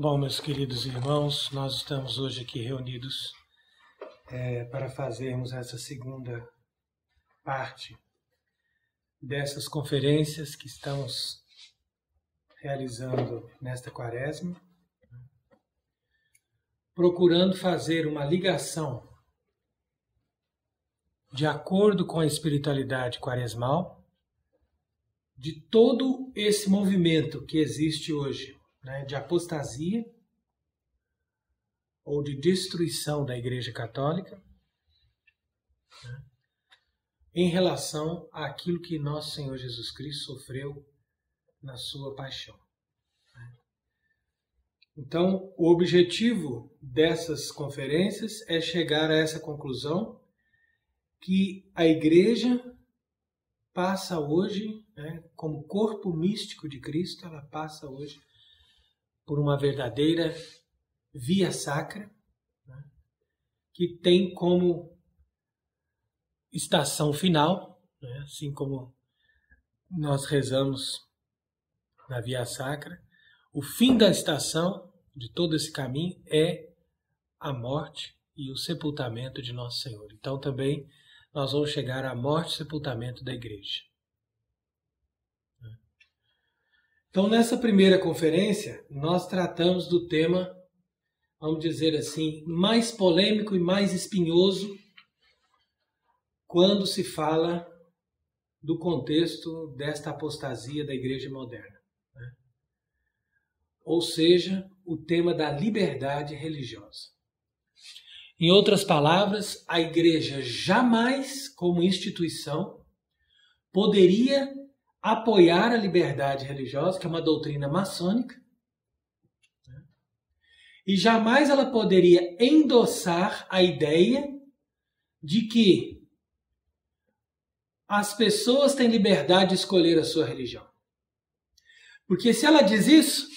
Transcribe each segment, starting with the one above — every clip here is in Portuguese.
Bom, meus queridos irmãos, nós estamos hoje aqui reunidos para fazermos essa segunda parte dessas conferências que estamos realizando nesta quaresma, procurando fazer uma ligação de acordo com a espiritualidade quaresmal de todo esse movimento que existe hoje, de apostasia ou de destruição da Igreja Católica, em relação àquilo que nosso Senhor Jesus Cristo sofreu na sua paixão. Então, o objetivo dessas conferências é chegar a essa conclusão que a Igreja passa hoje, como corpo místico de Cristo, ela passa hoje por uma verdadeira via sacra, que tem como estação final, assim como nós rezamos na via sacra, o fim da estação de todo esse caminho é a morte e o sepultamento de Nosso Senhor. Então também nós vamos chegar à morte e sepultamento da Igreja. Então, nessa primeira conferência, nós tratamos do tema, vamos dizer assim, mais polêmico e mais espinhoso quando se fala do contexto desta apostasia da Igreja moderna. Ou seja, o tema da liberdade religiosa. Em outras palavras, a Igreja jamais, como instituição, poderia apoiar a liberdade religiosa, que é uma doutrina maçônica, e jamais ela poderia endossar a ideia de que as pessoas têm liberdade de escolher a sua religião. Porque se ela diz isso,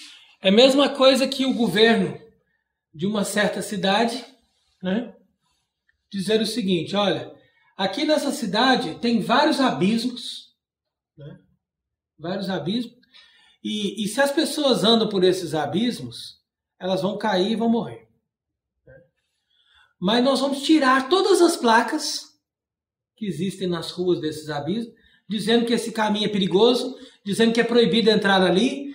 é a mesma coisa que o governo de uma certa cidade, dizer o seguinte: olha, aqui nessa cidade tem vários abismos, vários abismos, e se as pessoas andam por esses abismos, elas vão cair e vão morrer. Mas nós vamos tirar todas as placas que existem nas ruas desses abismos, dizendo que esse caminho é perigoso, dizendo que é proibido entrar ali,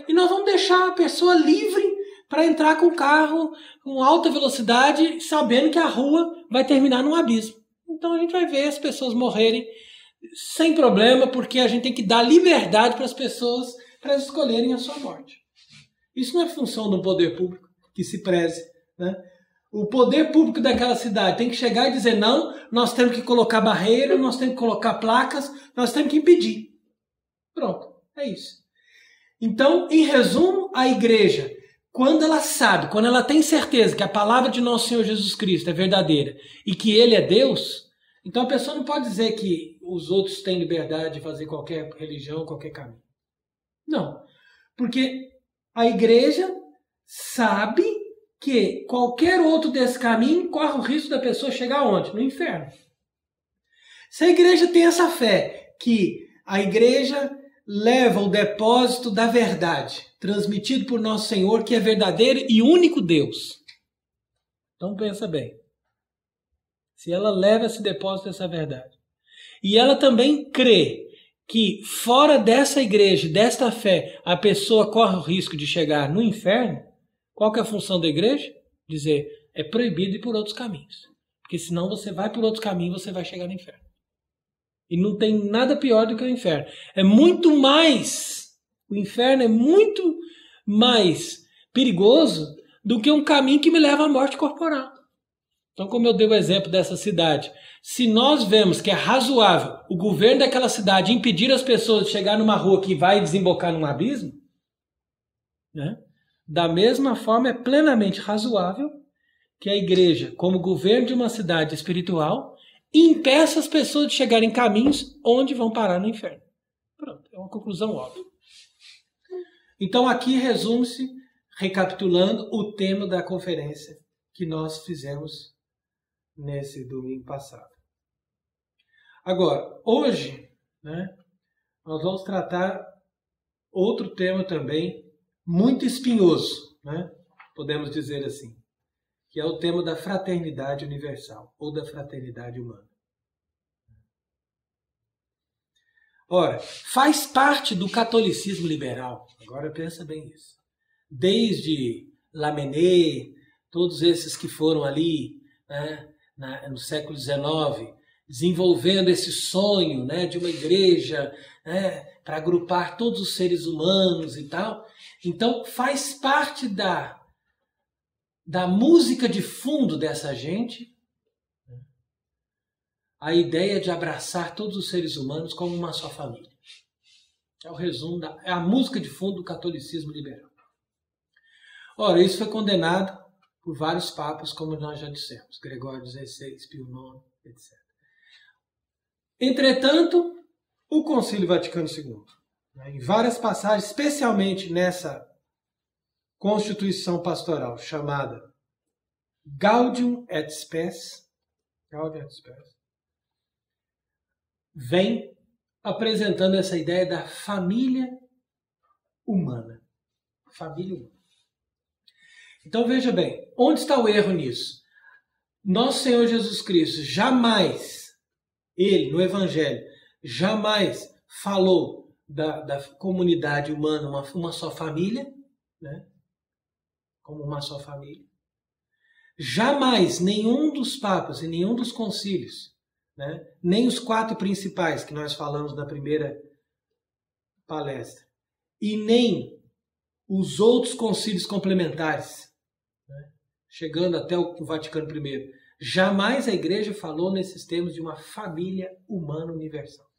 e nós vamos deixar a pessoa livre para entrar com o carro com alta velocidade, sabendo que a rua vai terminar num abismo. Então a gente vai ver as pessoas morrerem sem problema, porque a gente tem que dar liberdade para as pessoas para escolherem a sua morte. Isso não é função do poder público que se preze. O poder público daquela cidade tem que chegar e dizer: não, nós temos que colocar barreira, nós temos que colocar placas, nós temos que impedir. Pronto, é isso. Então, em resumo, a Igreja, quando ela sabe, quando ela tem certeza que a palavra de nosso Senhor Jesus Cristo é verdadeira e que Ele é Deus, então a pessoa não pode dizer que os outros têm liberdade de fazer qualquer religião, qualquer caminho. Não, porque a Igreja sabe que qualquer outro desse caminho corre o risco da pessoa chegar aonde? No inferno. Se a Igreja tem essa fé, que a Igreja leva o depósito da verdade, transmitido por nosso Senhor, que é verdadeiro e único Deus. Então pensa bem. Se ela leva esse depósito dessa verdade, e ela também crê que fora dessa igreja, desta fé, a pessoa corre o risco de chegar no inferno, qual que é a função da igreja? Dizer: é proibido ir por outros caminhos. Porque senão você vai por outros caminhos, você vai chegar no inferno. E não tem nada pior do que o inferno. É muito mais, o inferno é muito mais perigoso do que um caminho que me leva à morte corporal. Então, como eu dei o exemplo dessa cidade, se nós vemos que é razoável o governo daquela cidade impedir as pessoas de chegar numa rua que vai desembocar num abismo, da mesma forma é plenamente razoável que a igreja, como governo de uma cidade espiritual, e impeça as pessoas de chegarem em caminhos onde vão parar no inferno. Pronto, é uma conclusão óbvia. Então aqui resume-se, recapitulando, o tema da conferência que nós fizemos nesse domingo passado. Agora, hoje, né, nós vamos tratar outro tema também muito espinhoso, né, podemos dizer assim, que é o tema da fraternidade universal, ou da fraternidade humana. Ora, faz parte do catolicismo liberal, agora pensa bem isso, desde Lamennais, todos esses que foram ali, né, no século XIX, desenvolvendo esse sonho, né, de uma igreja, né, para agrupar todos os seres humanos e tal. Então faz parte da música de fundo dessa gente a ideia de abraçar todos os seres humanos como uma só família. É o resumo, é a música de fundo do catolicismo liberal. Ora, isso foi condenado por vários papas, como nós já dissemos, Gregório XVI, Pio IX, etc. Entretanto, o Concílio Vaticano II, em várias passagens, especialmente nessa Constituição Pastoral chamada Gaudium et Spes, vem apresentando essa ideia da família humana. Família humana. Então veja bem, onde está o erro nisso? Nosso Senhor Jesus Cristo jamais, ele no Evangelho, jamais falou da comunidade humana, uma só família, né? Como uma só família. Jamais nenhum dos papas e nenhum dos concílios, né? Nem os 4 principais que nós falamos na primeira palestra, e nem os outros concílios complementares, né? Chegando até o Vaticano I, jamais a igreja falou nesses termos de uma família humana universal,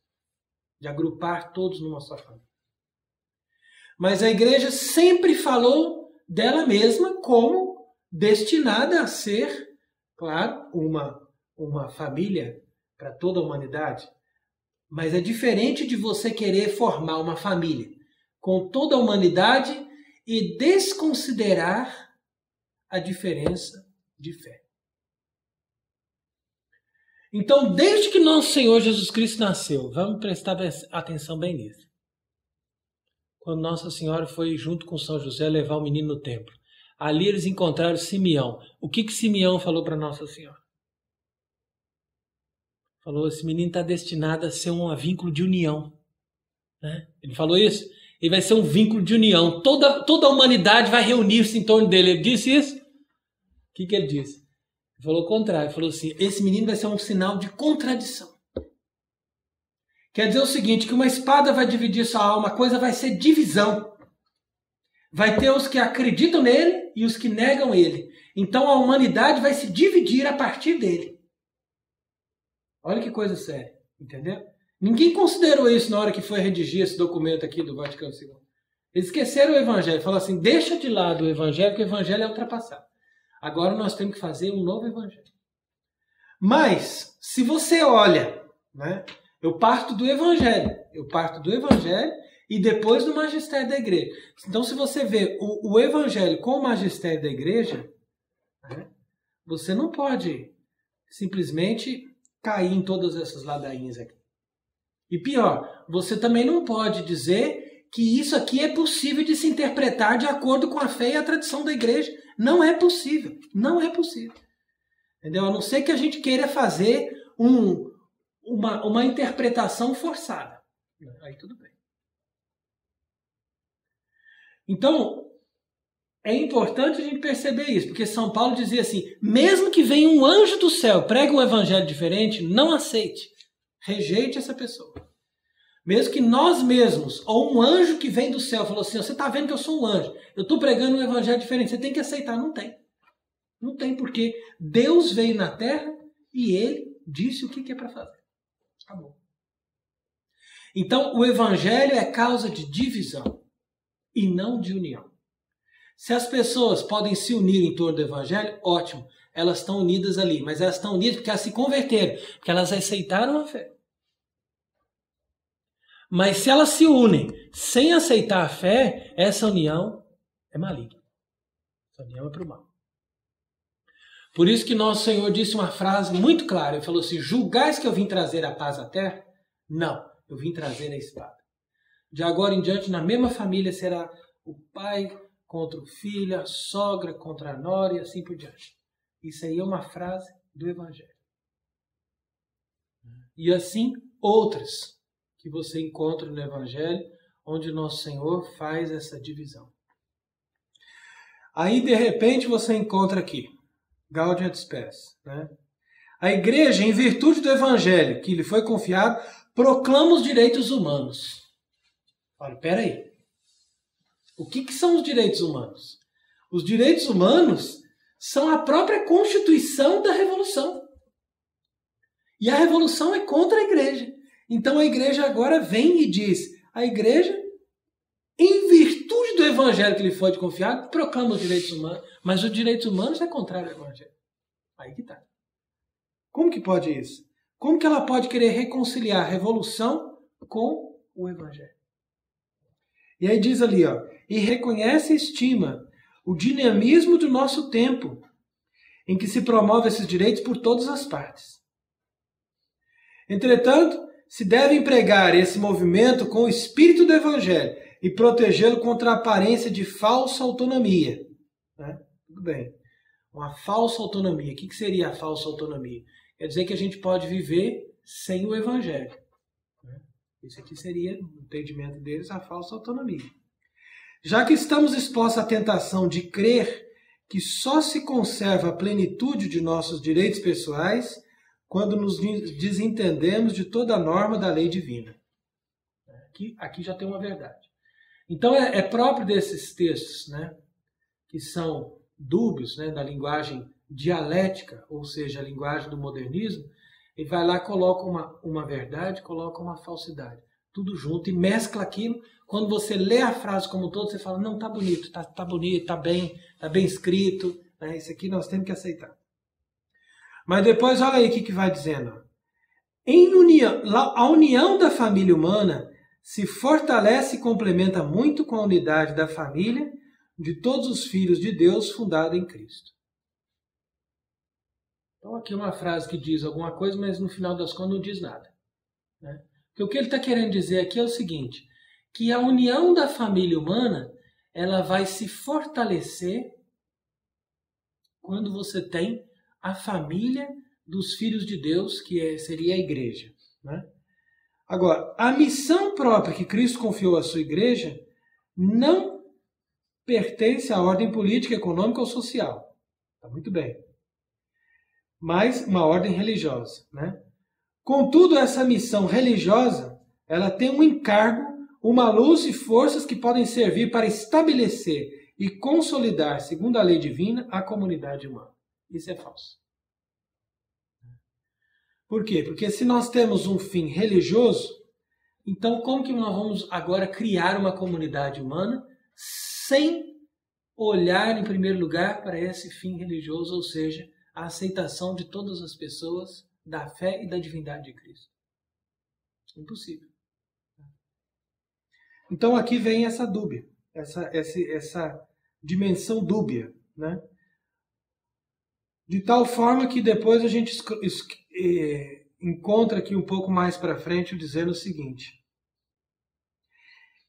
de agrupar todos numa só família. Mas a igreja sempre falou dela mesma como destinada a ser, claro, uma família para toda a humanidade. Mas é diferente de você querer formar uma família com toda a humanidade e desconsiderar a diferença de fé. Então, desde que nosso Senhor Jesus Cristo nasceu, vamos prestar atenção bem nisso. Quando Nossa Senhora foi junto com São José levar o menino no templo, ali eles encontraram Simeão. O que Simeão falou para Nossa Senhora? Falou, esse menino está destinado a ser um vínculo de união. Né? Ele falou isso? Ele vai ser um vínculo de união. Toda a humanidade vai reunir-se em torno dele. Ele disse isso? O que ele disse? Ele falou o contrário. Ele falou assim, esse menino vai ser um sinal de contradição. Quer dizer o seguinte, que uma espada vai dividir sua alma, a coisa vai ser divisão. Vai ter os que acreditam nele e os que negam ele. Então a humanidade vai se dividir a partir dele. Olha que coisa séria, entendeu? Ninguém considerou isso na hora que foi redigir esse documento aqui do Vaticano II. Eles esqueceram o Evangelho, falaram assim, deixa de lado o Evangelho, porque o Evangelho é ultrapassado. Agora nós temos que fazer um novo Evangelho. Mas, se você olha, né, eu parto do Evangelho e depois do magistério da igreja. Então, se você vê o Evangelho com o magistério da igreja, né, você não pode simplesmente cair em todas essas ladainhas aqui. E pior, você também não pode dizer que isso aqui é possível de se interpretar de acordo com a fé e a tradição da igreja. Não é possível. Não é possível. Entendeu? A não ser que a gente queira fazer uma interpretação forçada. Aí tudo bem. Então, é importante a gente perceber isso, porque São Paulo dizia assim, mesmo que venha um anjo do céu, pregue um evangelho diferente, não aceite. Rejeite essa pessoa. Mesmo que nós mesmos, ou um anjo que vem do céu, falou assim, você está vendo que eu sou um anjo, eu estou pregando um evangelho diferente, você tem que aceitar. Não tem. Não tem, porque Deus veio na terra e ele disse o que é para fazer. Acabou. Então, o evangelho é causa de divisão e não de união. Se as pessoas podem se unir em torno do evangelho, ótimo. elas estão unidas ali, mas elas estão unidas porque elas se converteram, porque elas aceitaram a fé. Mas se elas se unem sem aceitar a fé, essa união é maligna. Essa união é para o mal. Por isso que nosso Senhor disse uma frase muito clara. Ele falou assim, julgais que eu vim trazer a paz à terra? Não, eu vim trazer a espada. De agora em diante, na mesma família, será o pai contra o filho, a sogra contra a nora e assim por diante. Isso aí é uma frase do Evangelho. E assim, outras que você encontra no Evangelho, onde nosso Senhor faz essa divisão. Aí, de repente, você encontra aqui, Gaudium et Spes, né? A igreja, em virtude do Evangelho que lhe foi confiado, proclama os direitos humanos. Olha, peraí. O que são os direitos humanos? Os direitos humanos são a própria constituição da Revolução. E a Revolução é contra a igreja. Então a igreja agora vem e diz, a igreja, em virtude do Evangelho que lhe foi confiado, proclama os direitos humanos, mas os direitos humanos é contrário ao Evangelho. Aí que está. Como que pode isso? Como que ela pode querer reconciliar a Revolução com o Evangelho? E aí diz ali, ó, e reconhece e estima o dinamismo do nosso tempo, em que se promove esses direitos por todas as partes. Entretanto, se deve empregar esse movimento com o espírito do Evangelho e protegê-lo contra a aparência de falsa autonomia. Né? Tudo bem. Uma falsa autonomia. O que seria a falsa autonomia? Quer dizer que a gente pode viver sem o Evangelho. Isso aqui seria, no entendimento deles, a falsa autonomia. Já que estamos expostos à tentação de crer que só se conserva a plenitude de nossos direitos pessoais quando nos desentendemos de toda a norma da lei divina. Aqui já tem uma verdade. Então é próprio desses textos, né, que são dúbios, né, da linguagem dialética, ou seja, a linguagem do modernismo, ele vai lá, coloca uma verdade, coloca uma falsidade. Tudo junto e mescla aquilo. Quando você lê a frase como um todo, você fala, não, tá bonito, tá bonito, tá bem escrito. Né? Isso aqui nós temos que aceitar. Mas depois, olha aí o que vai dizendo. A união da família humana se fortalece e complementa muito com a unidade da família de todos os filhos de Deus fundada em Cristo. Então aqui uma frase que diz alguma coisa, mas no final das contas não diz nada. Né? Porque o que ele está querendo dizer aqui é o seguinte, que a união da família humana ela vai se fortalecer quando você tem a família dos filhos de Deus, que seria a igreja. Né? Agora, a missão própria que Cristo confiou à sua igreja não pertence à ordem política, econômica ou social. Tá muito bem. Mas uma ordem religiosa. Né? Contudo, essa missão religiosa, ela tem um encargo, uma luz e forças que podem servir para estabelecer e consolidar, segundo a lei divina, a comunidade humana. Isso é falso. Por quê? Porque se nós temos um fim religioso, então como que nós vamos agora criar uma comunidade humana sem olhar, em primeiro lugar, para esse fim religioso, ou seja, a aceitação de todas as pessoas da fé e da divindade de Cristo? Impossível. Então aqui vem essa dúbia, essa dimensão dúbia, né? De tal forma que depois a gente encontra aqui um pouco mais para frente dizendo o seguinte,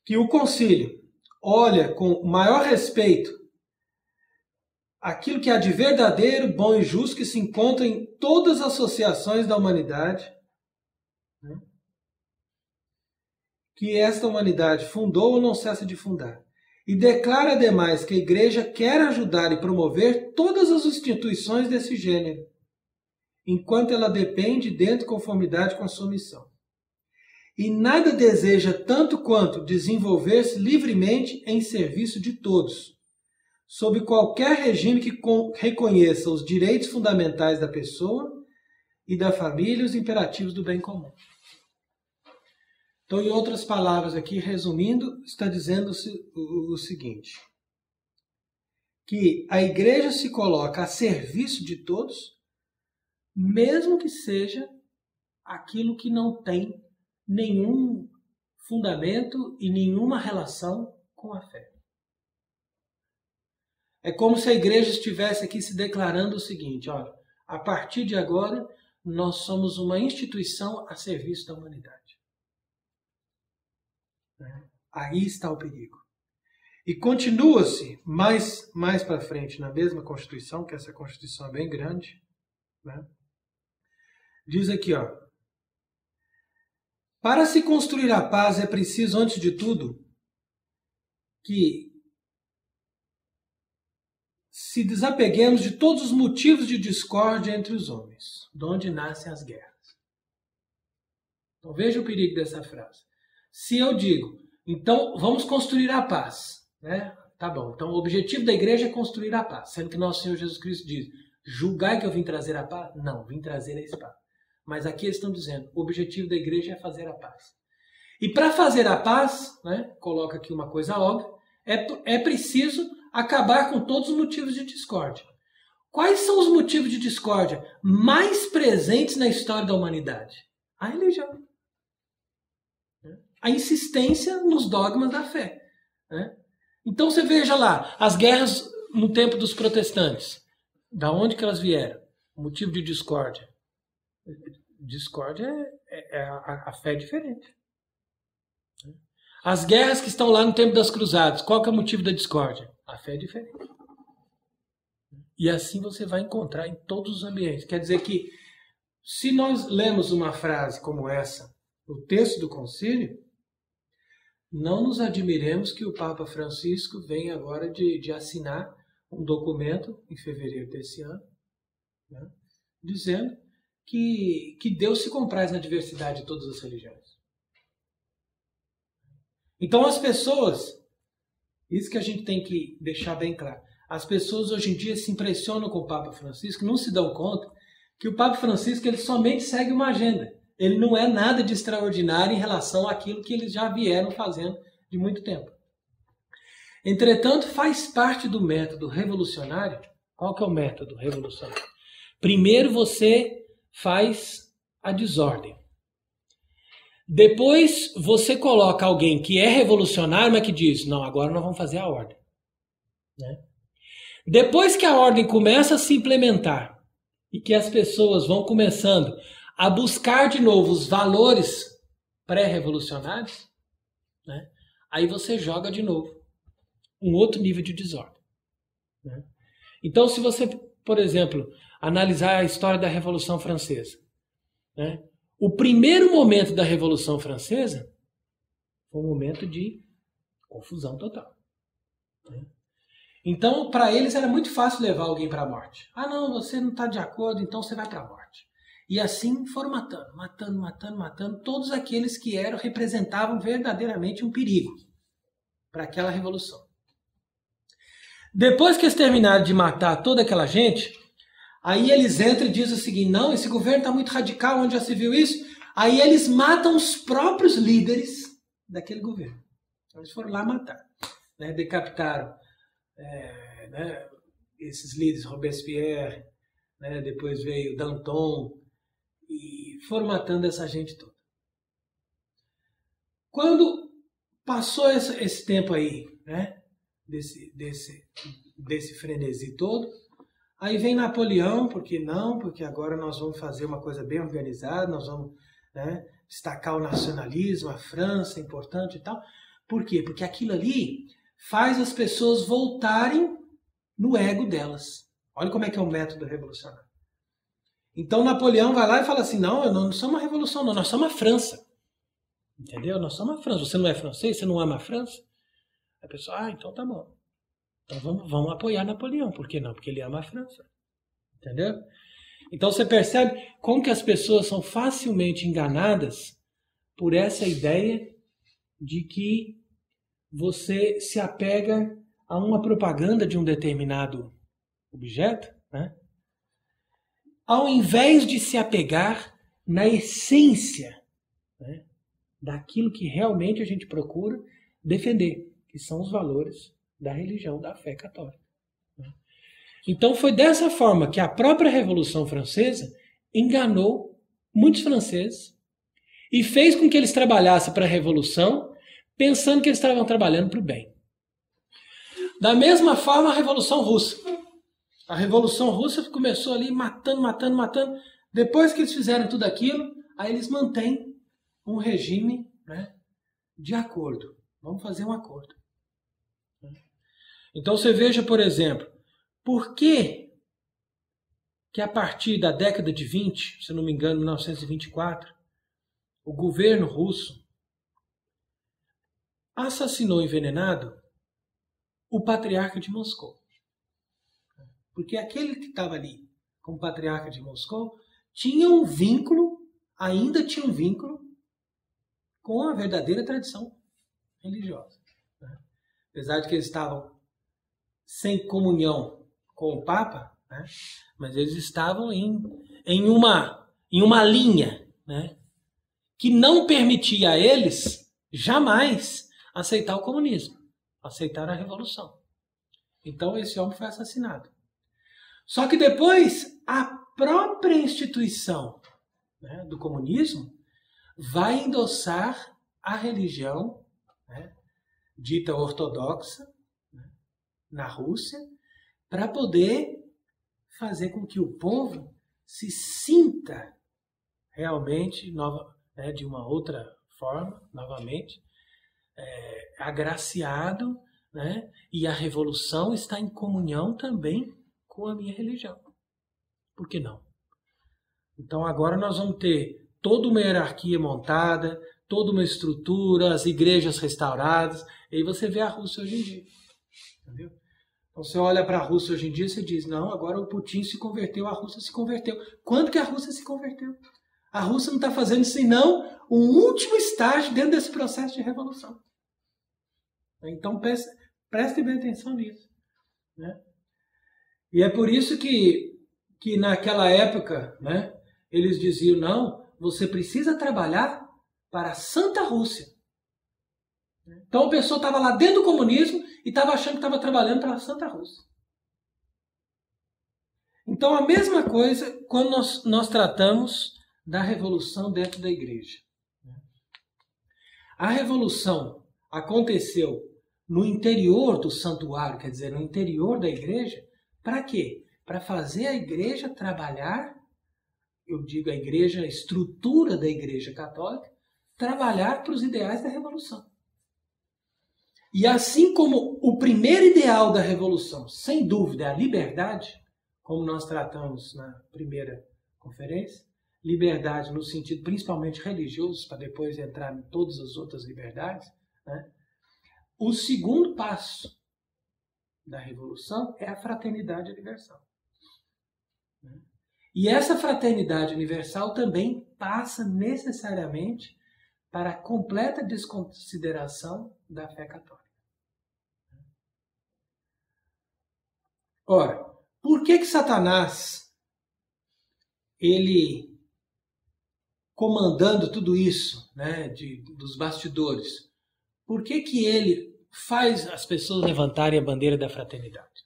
que o concílio olha com maior respeito aquilo que há de verdadeiro, bom e justo que se encontra em todas as associações da humanidade, né? Que esta humanidade fundou ou não cessa de fundar. E declara, ademais, que a Igreja quer ajudar e promover todas as instituições desse gênero, enquanto ela depende dentro de conformidade com a sua missão. E nada deseja tanto quanto desenvolver-se livremente em serviço de todos, sob qualquer regime que reconheça os direitos fundamentais da pessoa e da família e os imperativos do bem comum. Então, em outras palavras aqui, resumindo, está dizendo o seguinte, que a igreja se coloca a serviço de todos, mesmo que seja aquilo que não tem nenhum fundamento e nenhuma relação com a fé. É como se a igreja estivesse aqui se declarando o seguinte: olha, a partir de agora nós somos uma instituição a serviço da humanidade. Aí está o perigo. E continua-se mais para frente na mesma Constituição, que essa Constituição é bem grande, né? Diz aqui, ó: para se construir a paz é preciso, antes de tudo, que se desapeguemos de todos os motivos de discórdia entre os homens, de onde nascem as guerras. Então veja o perigo dessa frase. Se eu digo, então vamos construir a paz, né? Tá bom, então o objetivo da igreja é construir a paz, sendo que nosso Senhor Jesus Cristo diz: julgai que eu vim trazer a paz? Não, vim trazer a espada. Mas aqui eles estão dizendo, o objetivo da igreja é fazer a paz. E para fazer a paz, né, coloca aqui uma coisa óbvia, é preciso acabar com todos os motivos de discórdia. Quais são os motivos de discórdia mais presentes na história da humanidade? A religião. A insistência nos dogmas da fé. Então você veja lá, as guerras no tempo dos protestantes. Da onde que elas vieram? O motivo de discórdia. Discórdia a fé é diferente. As guerras que estão lá no tempo das cruzadas, qual que é o motivo da discórdia? A fé é diferente. E assim você vai encontrar em todos os ambientes. Quer dizer que, se nós lemos uma frase como essa no texto do concílio, não nos admiremos que o Papa Francisco venha agora de assinar um documento em fevereiro desse ano, né, dizendo que Deus se compraz na diversidade de todas as religiões. Então as pessoas, isso que a gente tem que deixar bem claro, as pessoas hoje em dia se impressionam com o Papa Francisco, não se dão conta que o Papa Francisco ele somente segue uma agenda. Ele não é nada de extraordinário em relação àquilo que eles já vieram fazendo de muito tempo. Entretanto, faz parte do método revolucionário. Qual que é o método revolucionário? Primeiro você faz a desordem. Depois você coloca alguém que é revolucionário, mas que diz, não, agora nós vamos fazer a ordem. Né? Depois que a ordem começa a se implementar e que as pessoas vão começando a buscar de novo os valores pré-revolucionários, né? Aí você joga de novo um outro nível de desordem. Né? Então, se você, por exemplo, analisar a história da Revolução Francesa, né? O primeiro momento da Revolução Francesa foi um momento de confusão total. Né? Então, para eles era muito fácil levar alguém para a morte. Ah, não, você não está de acordo, então você vai para a morte. E assim foram matando todos aqueles que representavam verdadeiramente um perigo para aquela revolução. Depois que eles terminaram de matar toda aquela gente, aí eles entram e dizem o seguinte, não, esse governo está muito radical, onde já se viu isso? Aí eles matam os próprios líderes daquele governo. Eles foram lá matar. Né? Decapitaram né, esses líderes, Robespierre, né? Depois veio Danton, e foram matando essa gente toda. Quando passou esse tempo aí, né, desse frenesi todo, aí vem Napoleão, porque agora nós vamos fazer uma coisa bem organizada, nós vamos, né, destacar o nacionalismo, a França é importante e tal. Por quê? Porque aquilo ali faz as pessoas voltarem no ego delas. Olha como é que é o método revolucionário. Então Napoleão vai lá e fala assim, não, não somos uma revolução, não, nós somos a França. Entendeu? Nós somos a França. Você não é francês? Você não ama a França? A pessoa, então tá bom. Então vamos apoiar Napoleão. Por que não? Porque ele ama a França. Entendeu? Então você percebe como que as pessoas são facilmente enganadas por essa ideia de que você se apega a uma propaganda de um determinado objeto, né? Ao invés de se apegar na essência, né, daquilo que realmente a gente procura defender, que são os valores da religião, da fé católica. Então foi dessa forma que a própria Revolução Francesa enganou muitos franceses e fez com que eles trabalhassem para a Revolução pensando que eles estavam trabalhando para o bem. Da mesma forma, a Revolução Russa. A Revolução Russa começou ali matando. Depois que eles fizeram tudo aquilo, aí eles mantêm um regime, né, de acordo. Vamos fazer um acordo. Então você veja, por exemplo, por que a partir da década de 20, se não me engano, 1924, o governo russo assassinou envenenado o patriarca de Moscou. Porque aquele que estava ali como patriarca de Moscou tinha um vínculo, ainda tinha um vínculo com a verdadeira tradição religiosa. Apesar de que eles estavam sem comunhão com o Papa, né? Mas eles estavam em uma linha, né, que não permitia a eles jamais aceitar o comunismo, aceitar a revolução. Então esse homem foi assassinado. Só que depois a própria instituição, né, do comunismo vai endossar a religião, né, dita ortodoxa, né, na Rússia, para poder fazer com que o povo se sinta realmente de uma outra forma, novamente, agraciado, né, e a revolução está em comunhão também com a minha religião. Por que não? Então agora nós vamos ter toda uma hierarquia montada, toda uma estrutura, as igrejas restauradas, e aí você vê a Rússia hoje em dia. Entendeu? Então você olha para a Rússia hoje em dia e você diz, não, agora o Putin se converteu, a Rússia se converteu. Quando que a Rússia se converteu? A Rússia não está fazendo senão um último estágio dentro desse processo de revolução. Então preste bem atenção nisso. Né? E é por isso que naquela época, né, eles diziam, não, você precisa trabalhar para a Santa Rússia. Então a pessoa estava lá dentro do comunismo e estava achando que estava trabalhando para a Santa Rússia. Então a mesma coisa quando nós tratamos da revolução dentro da igreja. A revolução aconteceu no interior do santuário, quer dizer, no interior da igreja, para quê? Para fazer a igreja trabalhar, eu digo a igreja, a estrutura da igreja católica, trabalhar para os ideais da revolução. E assim como o primeiro ideal da revolução, sem dúvida, é a liberdade, como nós tratamos na primeira conferência, liberdade no sentido principalmente religioso, para depois entrar em todas as outras liberdades, né? O segundo passo da revolução é a fraternidade universal. E essa fraternidade universal também passa necessariamente para a completa desconsideração da fé católica. Ora, por que Satanás, ele comandando tudo isso, né, dos bastidores, por que ele faz as pessoas levantarem a bandeira da fraternidade?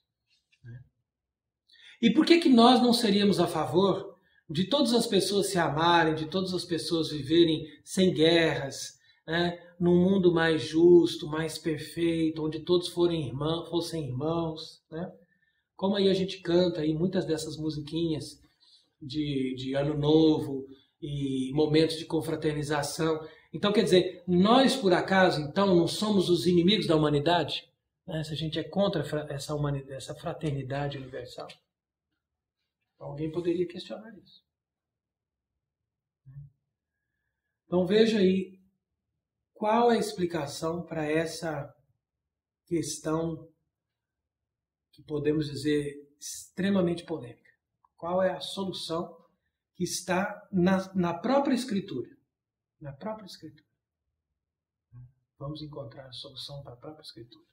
E por que nós não seríamos a favor de todas as pessoas se amarem, de todas as pessoas viverem sem guerras, né, num mundo mais justo, mais perfeito, onde todos fossem irmãos, né? Como aí a gente canta aí muitas dessas musiquinhas de Ano Novo e momentos de confraternização. Então, quer dizer, nós, por acaso, então, não somos os inimigos da humanidade? Né? Se a gente é contra essa fraternidade universal. Alguém poderia questionar isso. Então, veja aí qual é a explicação para essa questão que podemos dizer extremamente polêmica. Qual é a solução que está na própria Escritura? Na própria Escritura. Vamos encontrar a solução para a própria Escritura.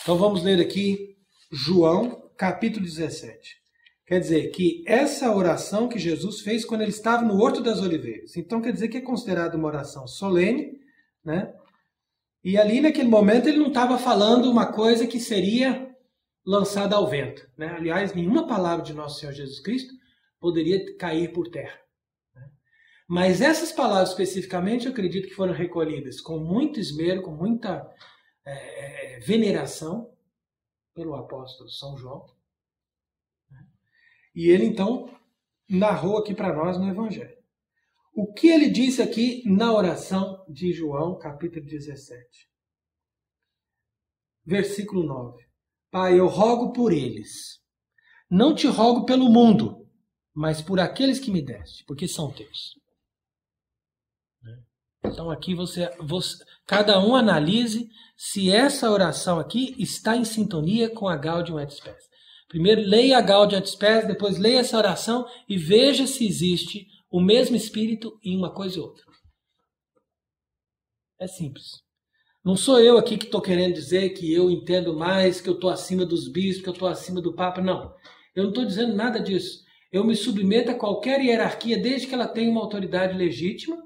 Então vamos ler aqui João, capítulo 17. Quer dizer que essa oração que Jesus fez quando ele estava no Horto das Oliveiras. Então quer dizer que é considerada uma oração solene, né? E ali naquele momento ele não estava falando uma coisa que seria lançada ao vento, né? Aliás, nenhuma palavra de nosso Senhor Jesus Cristo poderia cair por terra. Mas essas palavras especificamente, eu acredito que foram recolhidas com muito esmero, com muita veneração pelo apóstolo São João. E ele então narrou aqui para nós no Evangelho. O que ele disse aqui na oração de João, capítulo 17. Versículo 9. Pai, eu rogo por eles. Não te rogo pelo mundo, mas por aqueles que me deste, porque são teus. Então aqui cada um analise se essa oração aqui está em sintonia com a Gaudium et Spes. Primeiro leia a Gaudium et Spes, depois leia essa oração e veja se existe o mesmo espírito em uma coisa e outra. É simples. Não sou eu aqui que estou querendo dizer que eu entendo mais, que eu estou acima dos bispos, que eu estou acima do Papa. Não. Eu não estou dizendo nada disso. Eu me submeto a qualquer hierarquia desde que ela tenha uma autoridade legítima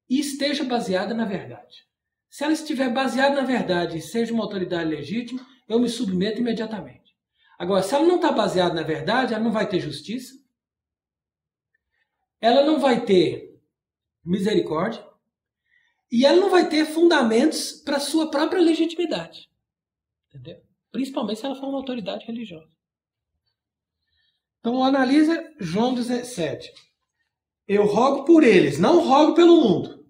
e esteja baseada na verdade. Se ela estiver baseada na verdade e seja uma autoridade legítima, eu me submeto imediatamente. Agora, se ela não está baseada na verdade, ela não vai ter justiça, ela não vai ter misericórdia e ela não vai ter fundamentos para a sua própria legitimidade. Entendeu? Principalmente se ela for uma autoridade religiosa. Então, analisa João 17. Eu rogo por eles, não rogo pelo mundo,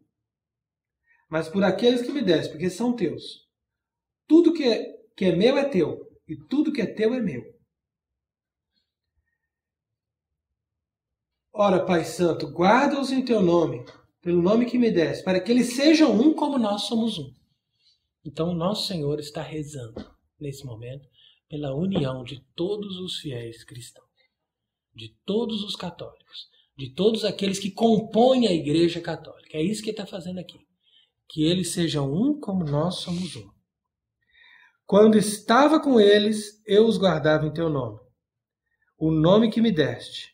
mas por aqueles que me deste, porque são teus. Tudo que é meu é teu, e tudo que é teu é meu. Ora, Pai Santo, guarda-os em teu nome, pelo nome que me deste, para que eles sejam um como nós somos um. Então, o nosso Senhor está rezando, nesse momento, pela união de todos os fiéis cristãos, de todos os católicos, de todos aqueles que compõem a Igreja Católica. É isso que ele está fazendo aqui. Que eles sejam um como nós somos um. Quando estava com eles, eu os guardava em teu nome, o nome que me deste.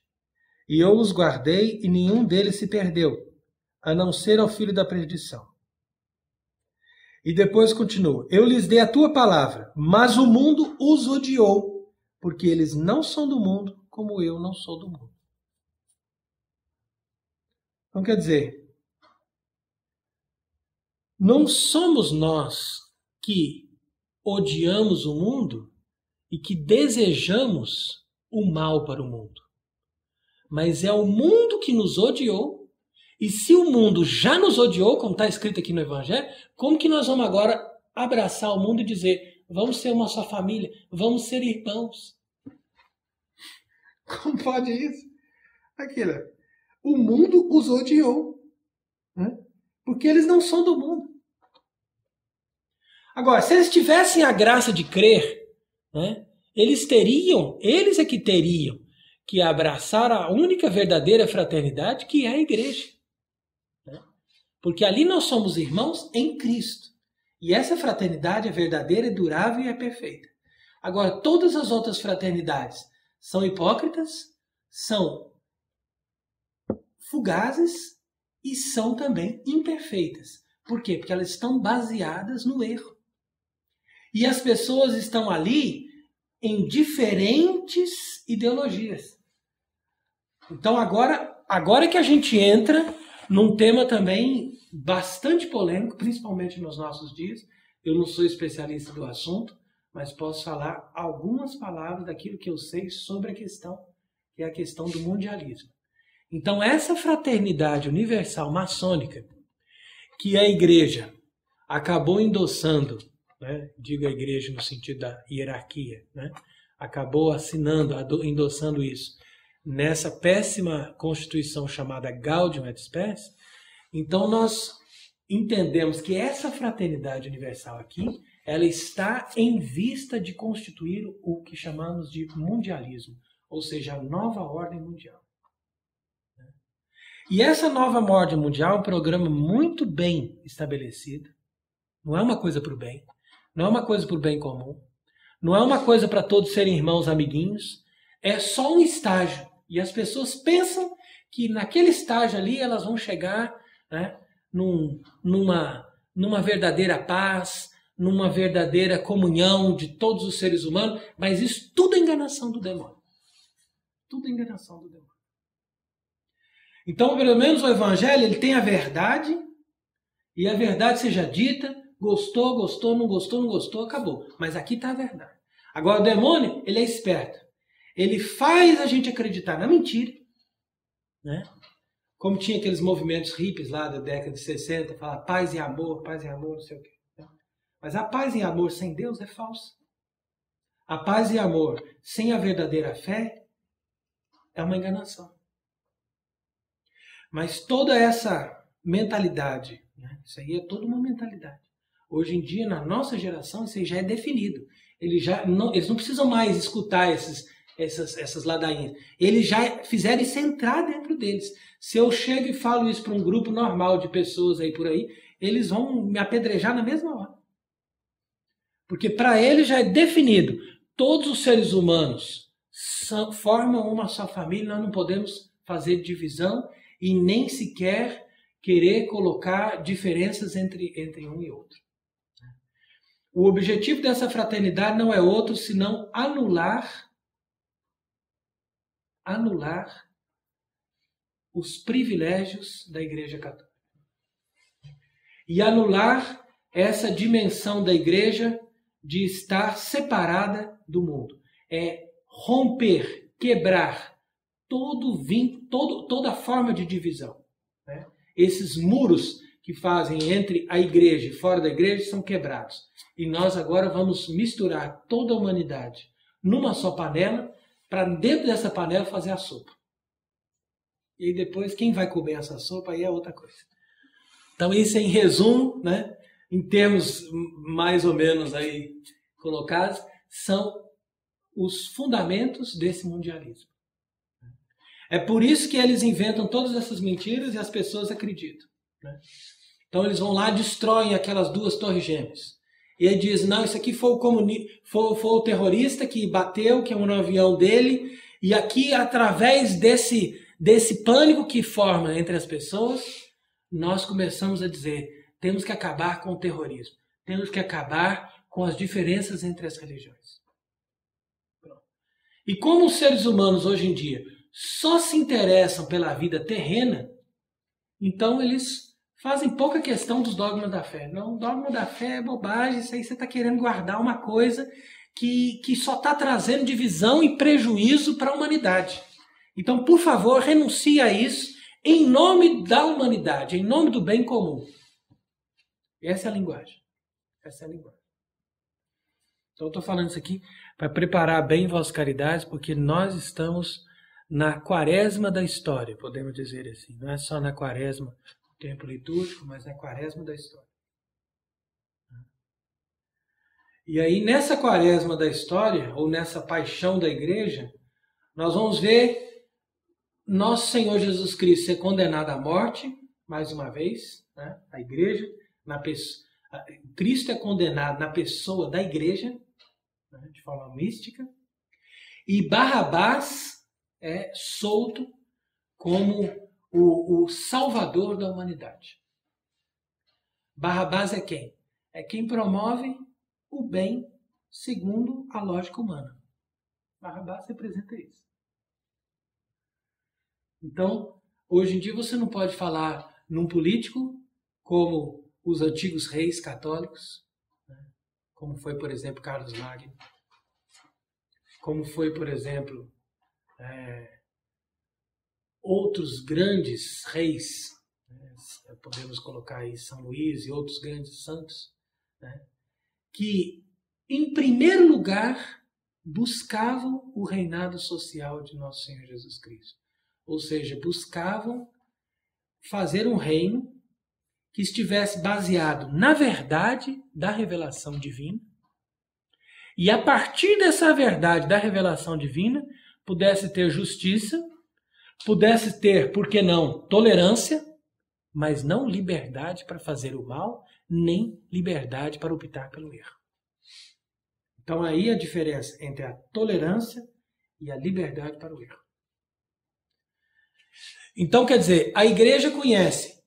E eu os guardei e nenhum deles se perdeu, a não ser ao filho da perdição. E depois continua. Eu lhes dei a tua palavra, mas o mundo os odiou, porque eles não são do mundo, como eu não sou do mundo. Então quer dizer, não somos nós que odiamos o mundo e que desejamos o mal para o mundo. Mas é o mundo que nos odiou. E se o mundo já nos odiou, como está escrito aqui no Evangelho, como que nós vamos agora abraçar o mundo e dizer, vamos ser uma só família, vamos ser irmãos? Como pode isso? Aquilo, o mundo os odiou, né? Porque eles não são do mundo. Agora, se eles tivessem a graça de crer, né, eles é que teriam que abraçar a única verdadeira fraternidade, que é a igreja. Né? Porque ali nós somos irmãos em Cristo. E essa fraternidade é verdadeira, é durável e é perfeita. Agora, todas as outras fraternidades são hipócritas, são fugazes e são também imperfeitas. Por quê? Porque elas estão baseadas no erro. E as pessoas estão ali em diferentes ideologias. Então agora que a gente entra num tema também bastante polêmico, principalmente nos nossos dias. Eu não sou especialista do assunto, mas posso falar algumas palavras daquilo que eu sei sobre a questão, que é a questão do mundialismo. Então essa fraternidade universal maçônica que a igreja acabou endossando, né? Digo a igreja no sentido da hierarquia, né? Acabou assinando, endossando isso nessa péssima constituição chamada Gaudium et Spes. Então nós entendemos que essa fraternidade universal aqui, ela está em vista de constituir o que chamamos de mundialismo, ou seja, a nova ordem mundial. E essa nova ordem mundial é um programa muito bem estabelecido, não é uma coisa para o bem, não é uma coisa para o bem comum, não é uma coisa para todos serem irmãos amiguinhos, é só um estágio. E as pessoas pensam que naquele estágio ali elas vão chegar, né, numa verdadeira paz, numa verdadeira comunhão de todos os seres humanos, mas isso tudo é enganação do demônio. Tudo é enganação do demônio. Então, pelo menos o Evangelho, ele tem a verdade, e a verdade seja dita, gostou, gostou, não gostou, não gostou, acabou. Mas aqui está a verdade. Agora, o demônio, ele é esperto. Ele faz a gente acreditar na mentira, né? Como tinha aqueles movimentos hippies lá da década de 60, falar paz e amor, não sei o quê. Mas a paz e amor sem Deus é falsa. A paz e amor sem a verdadeira fé é uma enganação. Mas toda essa mentalidade, né? Isso aí é toda uma mentalidade. Hoje em dia, na nossa geração, isso aí já é definido. Eles não precisam mais escutar essas ladainhas. Eles já fizeram isso entrar dentro deles. Se eu chego e falo isso para um grupo normal de pessoas aí por aí, eles vão me apedrejar na mesma hora. Porque para eles já é definido. Todos os seres humanos formam uma só família, nós não podemos fazer divisão e nem sequer querer colocar diferenças entre um e outro. O objetivo dessa fraternidade não é outro senão anular os privilégios da Igreja Católica. E anular essa dimensão da Igreja de estar separada do mundo. É romper, quebrar toda forma de divisão. Né? Esses muros que fazem entre a Igreja e fora da Igreja são quebrados. E nós agora vamos misturar toda a humanidade numa só panela, para dentro dessa panela fazer a sopa. E aí depois, quem vai comer essa sopa aí é outra coisa. Então isso em resumo, né, em termos mais ou menos aí colocados, são os fundamentos desse mundialismo. É por isso que eles inventam todas essas mentiras e as pessoas acreditam. Né? Então eles vão lá, destroem aquelas 2 torres gêmeas. E aí diz, não, isso aqui foi o terrorista que bateu, que é um avião dele, e aqui, através desse pânico que forma entre as pessoas, nós começamos a dizer, temos que acabar com o terrorismo, temos que acabar com as diferenças entre as religiões. Pronto. E como os seres humanos hoje em dia só se interessam pela vida terrena, então eles fazem pouca questão dos dogmas da fé. Não, o dogma da fé é bobagem, isso aí você está querendo guardar uma coisa que só está trazendo divisão e prejuízo para a humanidade. Então, por favor, renuncie a isso em nome da humanidade, em nome do bem comum. Essa é a linguagem. Essa é a linguagem. Então, eu estou falando isso aqui para preparar bem vossas caridades, porque nós estamos na quaresma da história, podemos dizer assim. Não é só na quaresma tempo litúrgico, mas na quaresma da história. E aí, nessa quaresma da história, ou nessa paixão da igreja, nós vamos ver nosso Senhor Jesus Cristo ser condenado à morte, mais uma vez, né? A igreja, Cristo é condenado na pessoa da igreja, né? De forma mística, e Barrabás é solto como o salvador da humanidade. Barrabás é quem? É quem promove o bem segundo a lógica humana. Barrabás representa isso. Então, hoje em dia você não pode falar num político como os antigos reis católicos, né? Como foi, por exemplo, Carlos Magno, como foi, por exemplo, outros grandes reis, né? Podemos colocar aí São Luís e outros grandes santos, né? Que, em primeiro lugar, buscavam o reinado social de nosso Senhor Jesus Cristo. Ou seja, buscavam fazer um reino que estivesse baseado na verdade da revelação divina e, a partir dessa verdade da revelação divina, pudesse ter justiça, pudesse ter, por que não, tolerância, mas não liberdade para fazer o mal, nem liberdade para optar pelo erro. Então aí a diferença entre a tolerância e a liberdade para o erro. Então, quer dizer, a igreja conhece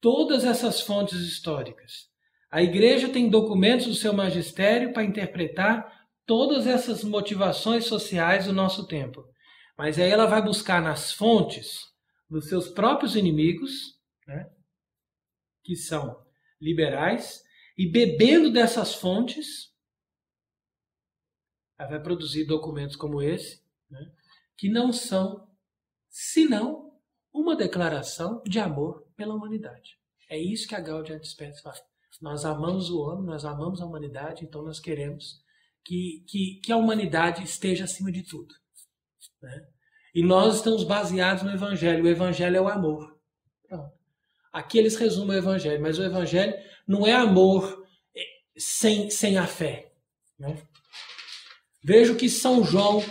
todas essas fontes históricas. A igreja tem documentos do seu magistério para interpretar todas essas motivações sociais do nosso tempo. Mas aí ela vai buscar nas fontes dos seus próprios inimigos, né, que são liberais, e bebendo dessas fontes, ela vai produzir documentos como esse, né, que não são senão uma declaração de amor pela humanidade. É isso que a Gaudium et Spes faz. Nós amamos o homem, nós amamos a humanidade, então nós queremos que a humanidade esteja acima de tudo, né? E nós estamos baseados no Evangelho. O Evangelho é o amor. Pronto. Aqui eles resumem o Evangelho, mas o Evangelho não é amor sem a fé, né? Veja que São João,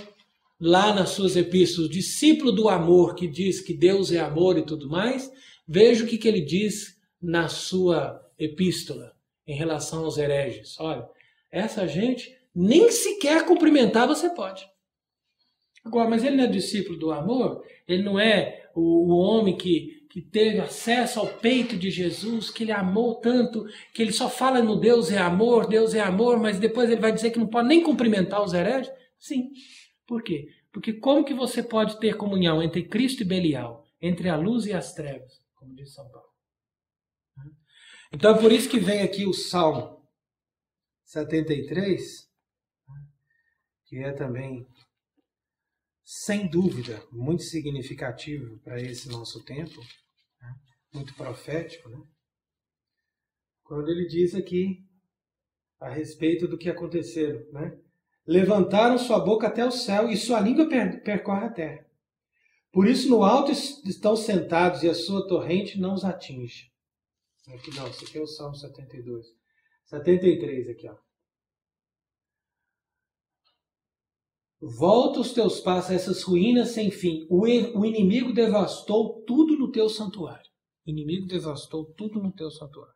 lá nas suas epístolas, discípulo do amor, que diz que Deus é amor e tudo mais, veja o que ele diz na sua epístola em relação aos hereges. Olha, essa gente nem sequer cumprimentar você pode. Agora, mas ele não é discípulo do amor? Ele não é o homem que teve acesso ao peito de Jesus, que ele amou tanto, que ele só fala no Deus é amor, mas depois ele vai dizer que não pode nem cumprimentar os hereges? Sim. Por quê? Porque como que você pode ter comunhão entre Cristo e Belial, entre a luz e as trevas, como diz São Paulo? Então é por isso que vem aqui o Salmo 73, que é também, sem dúvida, muito significativo para esse nosso tempo, né? Muito profético, né? Quando ele diz aqui a respeito do que aconteceu, né? Levantaram sua boca até o céu e sua língua percorre a terra. Por isso no alto estão sentados e a sua torrente não os atinge. Aqui não, esse aqui é o Salmo 72. 73 aqui, ó. Volta os teus passos a essas ruínas sem fim. O inimigo devastou tudo no teu santuário. O inimigo devastou tudo no teu santuário.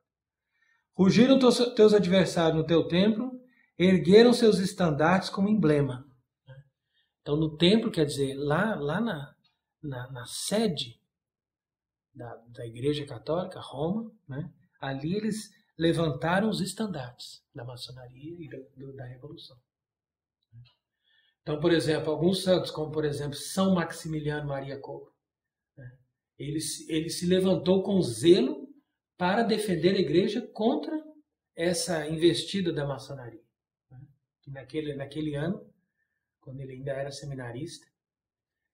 Rugiram teus adversários no teu templo, ergueram seus estandartes como emblema. Então, no templo, quer dizer, lá na sede da Igreja Católica, Roma, né? Ali eles levantaram os estandartes da maçonaria e da Revolução. Então, por exemplo, alguns santos, como por exemplo São Maximiliano Maria Kolbe, né? ele se levantou com zelo para defender a Igreja contra essa investida da maçonaria. Né? Que naquele ano, quando ele ainda era seminarista,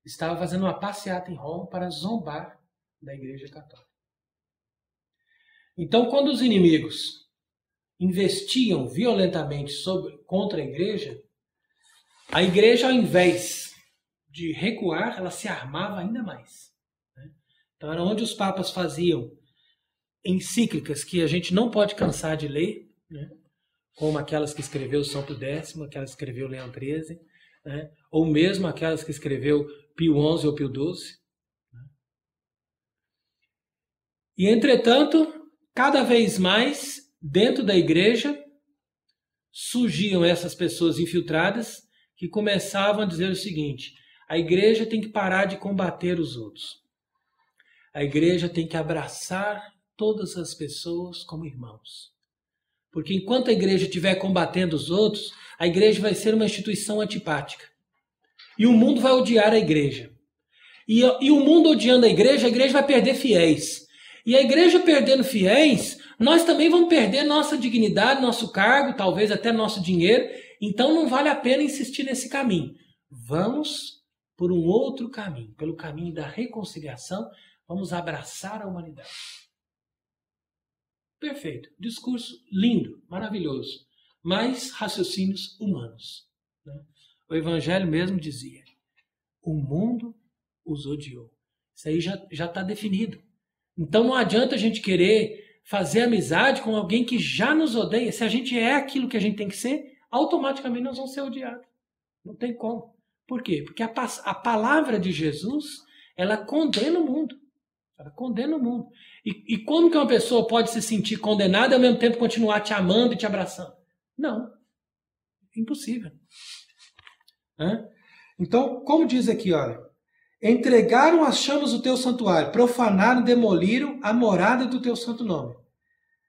estava fazendo uma passeata em Roma para zombar da Igreja Católica. Então, quando os inimigos investiam violentamente contra a Igreja, ao invés de recuar, ela se armava ainda mais. Né? Então, era onde os papas faziam encíclicas que a gente não pode cansar de ler, né? Como aquelas que escreveu São Pio X, aquelas que escreveu Leão XIII, né? Ou mesmo aquelas que escreveu Pio XI ou Pio XII. Né? E, entretanto, cada vez mais, dentro da igreja, surgiam essas pessoas infiltradas que começavam a dizer o seguinte: a igreja tem que parar de combater os outros. A igreja tem que abraçar todas as pessoas como irmãos. Porque enquanto a igreja estiver combatendo os outros, a igreja vai ser uma instituição antipática. E o mundo vai odiar a igreja. E o mundo odiando a igreja vai perder fiéis. E a igreja perdendo fiéis, nós também vamos perder nossa dignidade, nosso cargo, talvez até nosso dinheiro. Então não vale a pena insistir nesse caminho. Vamos por um outro caminho, pelo caminho da reconciliação, vamos abraçar a humanidade. Perfeito. Discurso lindo, maravilhoso. Mas raciocínios humanos. Né? O Evangelho mesmo dizia: o mundo os odiou. Isso aí já está definido. Então não adianta a gente querer fazer amizade com alguém que já nos odeia. Se a gente é aquilo que a gente tem que ser, automaticamente nós vamos ser odiados. Não tem como. Por quê? Porque a palavra de Jesus, ela condena o mundo. Ela condena o mundo. E como que uma pessoa pode se sentir condenada e ao mesmo tempo continuar te amando e te abraçando? Não. Impossível. Então, como diz aqui, olha: entregaram as chamas do teu santuário, profanaram, demoliram a morada do teu santo nome.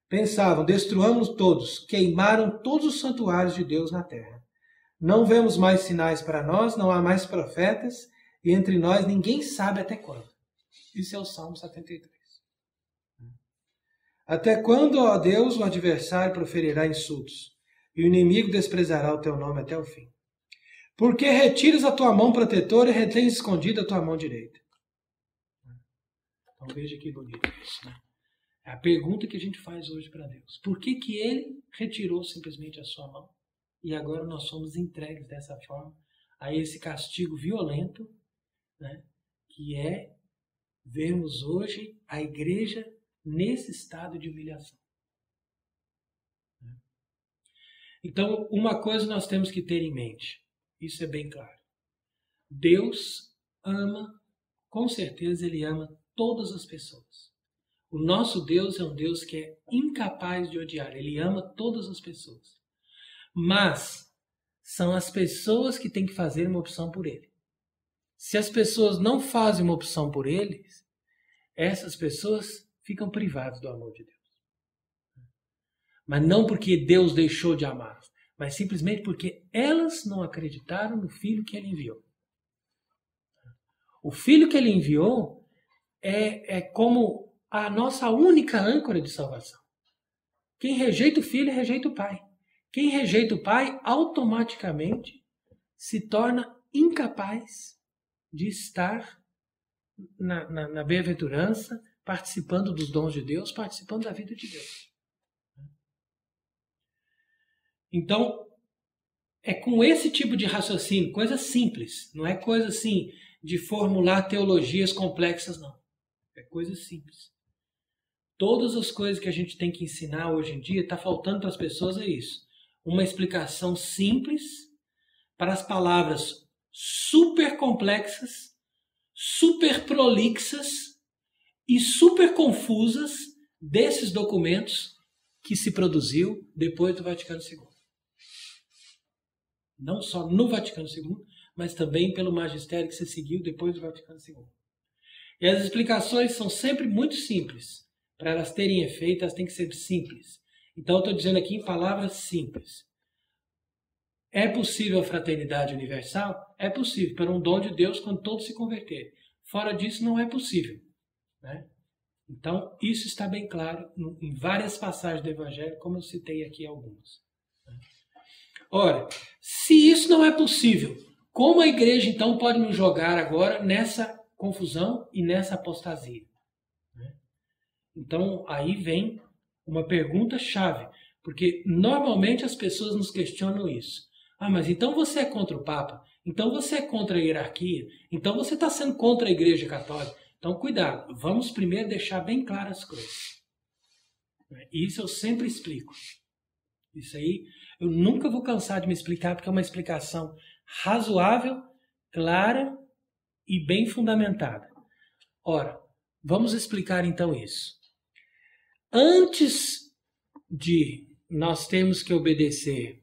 pensavam, destruamos todos, queimaram todos os santuários de Deus na terra. Não vemos mais sinais para nós, não há mais profetas, e entre nós ninguém sabe até quando. Isso é o Salmo 73. Até quando, ó Deus, o adversário proferirá insultos, e o inimigo desprezará o teu nome até o fim? Porque retiras a tua mão protetora e retens escondida a tua mão direita. Então veja que bonito isso, né? É a pergunta que a gente faz hoje para Deus. Por que que Ele retirou simplesmente a sua mão? E agora nós somos entregues dessa forma a esse castigo violento, né? Que é vermos hoje a igreja nesse estado de humilhação. Então, uma coisa nós temos que ter em mente. Isso é bem claro. Deus ama, com certeza Ele ama todas as pessoas. O nosso Deus é um Deus que é incapaz de odiar. Ele ama todas as pessoas. Mas são as pessoas que têm que fazer uma opção por Ele. Se as pessoas não fazem uma opção por Ele, essas pessoas ficam privadas do amor de Deus. Mas não porque Deus deixou de amá-las, mas simplesmente porque elas não acreditaram no Filho que Ele enviou. O Filho que Ele enviou é como a nossa única âncora de salvação. Quem rejeita o Filho, rejeita o Pai. Quem rejeita o Pai, automaticamente se torna incapaz de estar na bem-aventurança, participando dos dons de Deus, participando da vida de Deus. Então, é com esse tipo de raciocínio, coisa simples, não é coisa assim de formular teologias complexas, não. É coisa simples. Todas as coisas que a gente tem que ensinar hoje em dia, está faltando para as pessoas é isso. Uma explicação simples para as palavras super complexas, super prolixas e super confusas desses documentos que se produziu depois do Vaticano II. Não só no Vaticano II, mas também pelo magistério que se seguiu depois do Vaticano II. E as explicações são sempre muito simples. Para elas terem efeito, elas têm que ser simples. Então, eu estou dizendo aqui em palavras simples. É possível a fraternidade universal? É possível, por um dom de Deus, quando todos se converterem. Fora disso, não é possível. Né? Então, isso está bem claro em várias passagens do Evangelho, como eu citei aqui algumas. Ora, se isso não é possível, como a igreja, então, pode nos jogar agora nessa confusão e nessa apostasia? Então, aí vem uma pergunta-chave, porque normalmente as pessoas nos questionam isso. Ah, mas então você é contra o Papa? Então você é contra a hierarquia? Então você está sendo contra a Igreja Católica? Então, cuidado, vamos primeiro deixar bem claras as coisas. Isso eu sempre explico. Isso aí eu nunca vou cansar de me explicar, porque é uma explicação razoável, clara e bem fundamentada. Ora, vamos explicar então isso. Antes de nós termos que obedecer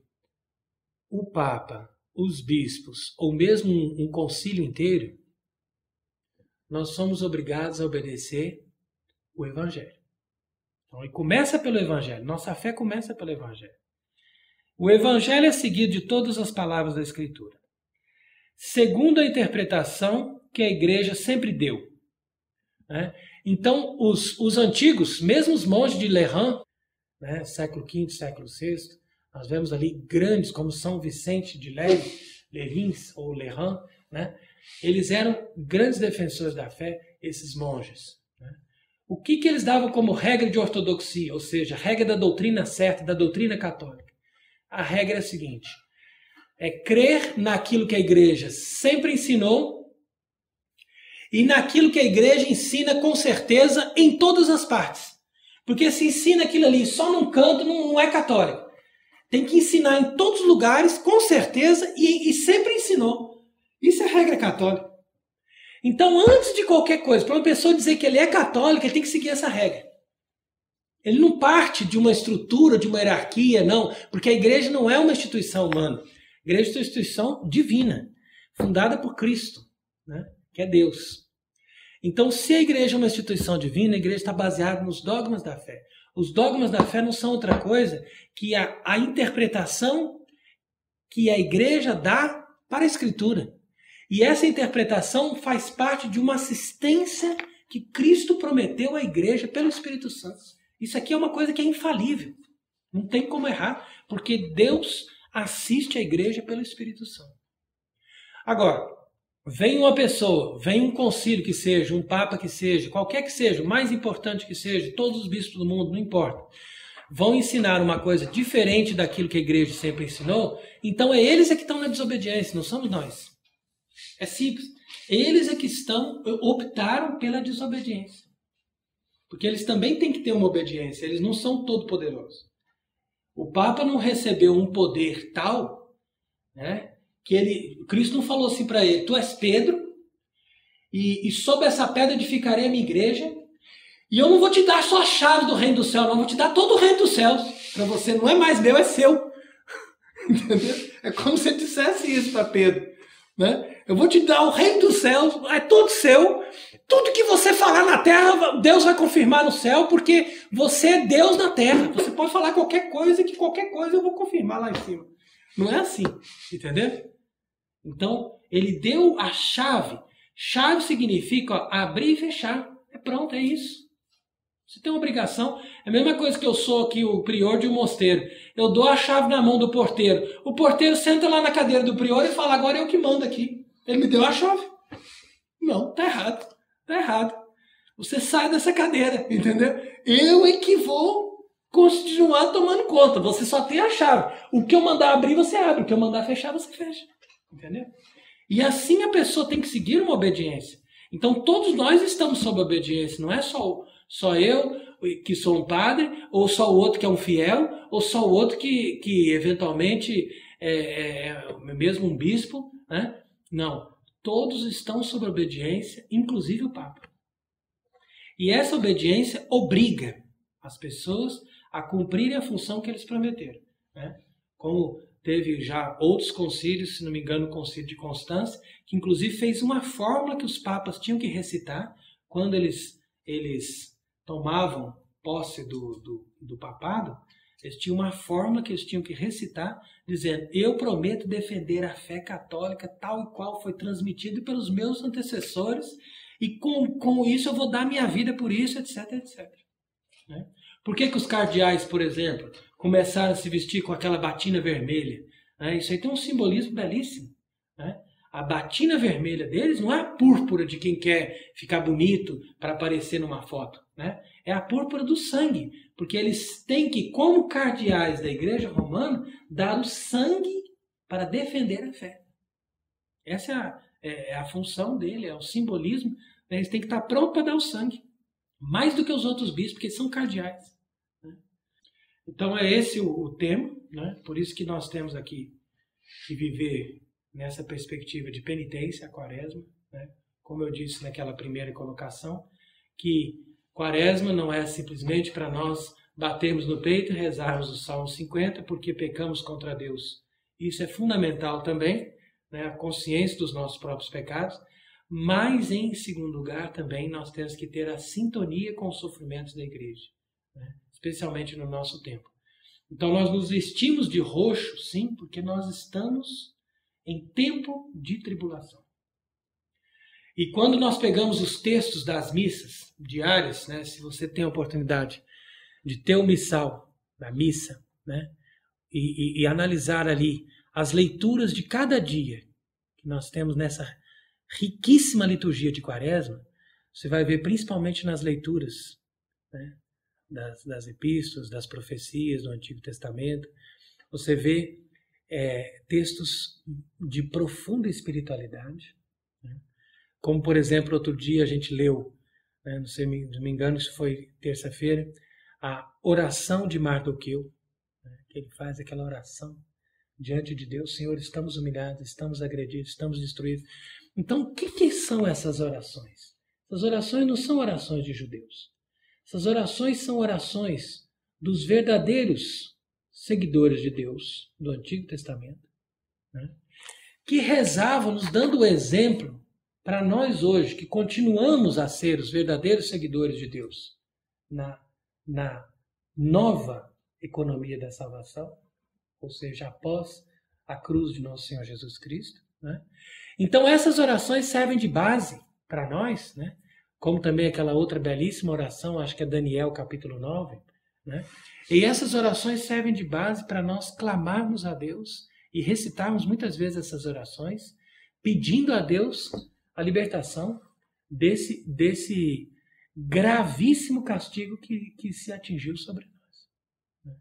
o Papa, os bispos, ou mesmo um concílio inteiro, nós somos obrigados a obedecer o Evangelho. Então, e começa pelo Evangelho. Nossa fé começa pelo Evangelho. O Evangelho é seguido de todas as palavras da Escritura, segundo a interpretação que a Igreja sempre deu. Né? Então, os antigos, mesmo os monges de Lerran, né, século V, século VI, nós vemos ali grandes como São Vicente de Lérins ou Lerran, né? Eles eram grandes defensores da fé, esses monges. Né? O que eles davam como regra de ortodoxia, ou seja, regra da doutrina certa, da doutrina católica? A regra é a seguinte, é crer naquilo que a igreja sempre ensinou e naquilo que a igreja ensina com certeza em todas as partes. Porque se ensina aquilo ali só num canto, não é católico. Tem que ensinar em todos os lugares, com certeza, e sempre ensinou. Isso é regra católica. Então, antes de qualquer coisa, para uma pessoa dizer que ele é católico, ele tem que seguir essa regra. Ele não parte de uma estrutura, de uma hierarquia, não. Porque a igreja não é uma instituição humana. A igreja é uma instituição divina, fundada por Cristo, né? Que é Deus. Então, se a igreja é uma instituição divina, a igreja está baseada nos dogmas da fé. Os dogmas da fé não são outra coisa que a interpretação que a igreja dá para a Escritura. E essa interpretação faz parte de uma assistência que Cristo prometeu à igreja pelo Espírito Santo. Isso aqui é uma coisa que é infalível. Não tem como errar, porque Deus assiste a igreja pelo Espírito Santo. Agora, vem uma pessoa, vem um concílio que seja, um papa que seja, qualquer que seja, o mais importante que seja, todos os bispos do mundo, não importa, vão ensinar uma coisa diferente daquilo que a igreja sempre ensinou, então eles é que estão na desobediência, não somos nós. É simples. Eles é que optaram pela desobediência. Porque eles também têm que ter uma obediência, eles não são todo-poderosos. O Papa não recebeu um poder tal, né, que Cristo não falou assim para ele: tu és Pedro, e sob essa pedra edificarei a minha igreja, e eu não vou te dar só a chave do reino do céu, não, eu vou te dar todo o reino dos céus. Para você não é mais meu, é seu. Entendeu? É como se ele dissesse isso para Pedro, né? Eu vou te dar o reino dos céus, é todo seu. Tudo que você falar na terra, Deus vai confirmar no céu, porque você é Deus na terra. Você pode falar qualquer coisa, que qualquer coisa eu vou confirmar lá em cima. Não é assim, entendeu? Então, ele deu a chave. Chave significa, ó, abrir e fechar. É pronto, é isso. Você tem uma obrigação. É a mesma coisa que eu sou aqui o prior de um mosteiro. Eu dou a chave na mão do porteiro. O porteiro senta lá na cadeira do prior e fala: agora eu que mando aqui. Ele me deu a chave. Não, tá errado. Tá errado. Você sai dessa cadeira, entendeu? Eu é que vou continuar tomando conta. Você só tem a chave. O que eu mandar abrir, você abre. O que eu mandar fechar, você fecha. Entendeu? E assim a pessoa tem que seguir uma obediência. Então todos nós estamos sob obediência. Não é só eu que sou um padre, ou só o outro que é um fiel, ou só o outro que eventualmente é mesmo um bispo, né? Não. Todos estão sob obediência, inclusive o Papa. E essa obediência obriga as pessoas a cumprirem a função que eles prometeram, né? Como teve já outros concílios, se não me engano o concílio de Constância, que inclusive fez uma fórmula que os papas tinham que recitar quando eles tomavam posse do papado. Eles tinham uma fórmula que eles tinham que recitar, dizendo: eu prometo defender a fé católica tal e qual foi transmitida pelos meus antecessores, e com isso eu vou dar minha vida por isso, etc, etc. Né? Por que os cardeais, por exemplo, começaram a se vestir com aquela batina vermelha? Isso aí tem um simbolismo belíssimo. Né? A batina vermelha deles não é a púrpura de quem quer ficar bonito para aparecer numa foto. Né? É a púrpura do sangue, porque eles têm que, como cardeais da Igreja Romana, dar o sangue para defender a fé. Essa é a função dele, é o simbolismo. Né? Eles têm que estar prontos para dar o sangue, mais do que os outros bispos, porque são cardeais. Né? Então é esse o tema, né? Por isso que nós temos aqui que viver nessa perspectiva de penitência, a quaresma, né? Como eu disse naquela primeira colocação, que quaresma não é simplesmente para nós batermos no peito e rezarmos o Salmo 50 porque pecamos contra Deus. Isso é fundamental também, né? A consciência dos nossos próprios pecados, mas em segundo lugar também nós temos que ter a sintonia com os sofrimentos da igreja, né? Especialmente no nosso tempo. Então nós nos vestimos de roxo, sim, porque nós estamos em tempo de tribulação. E quando nós pegamos os textos das missas diárias, né, se você tem a oportunidade de ter o missal da missa, né, e analisar ali as leituras de cada dia que nós temos nessa riquíssima liturgia de Quaresma, você vai ver principalmente nas leituras, né, das epístolas, das profecias do Antigo Testamento, você vê textos de profunda espiritualidade, né? Como, por exemplo, outro dia a gente leu, né, não me engano, isso foi terça-feira, a oração de Mardoqueu, né, que ele faz aquela oração diante de Deus: Senhor, estamos humilhados, estamos agredidos, estamos destruídos. Então, o que são essas orações? Essas orações não são orações de judeus. Essas orações são orações dos verdadeiros seguidores de Deus do Antigo Testamento, né, que rezavam nos dando o exemplo para nós hoje, que continuamos a ser os verdadeiros seguidores de Deus, na nova economia da salvação, ou seja, após a cruz de nosso Senhor Jesus Cristo, né? Então essas orações servem de base para nós, né? Como também aquela outra belíssima oração, acho que é Daniel capítulo 9, né? E essas orações servem de base para nós clamarmos a Deus e recitarmos muitas vezes essas orações, pedindo a Deus a libertação desse gravíssimo castigo que se atingiu sobre nós, né?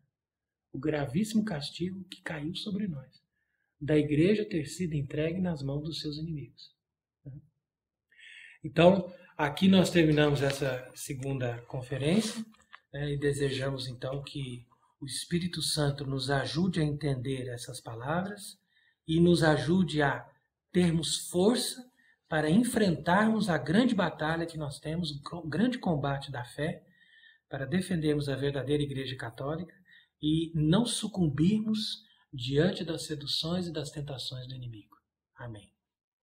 O gravíssimo castigo que caiu sobre nós, da igreja ter sido entregue nas mãos dos seus inimigos, né? Então, aqui nós terminamos essa segunda conferência, né, e desejamos então que o Espírito Santo nos ajude a entender essas palavras e nos ajude a termos força para enfrentarmos a grande batalha que nós temos, o grande combate da fé, para defendermos a verdadeira Igreja Católica e não sucumbirmos diante das seduções e das tentações do inimigo. Amém.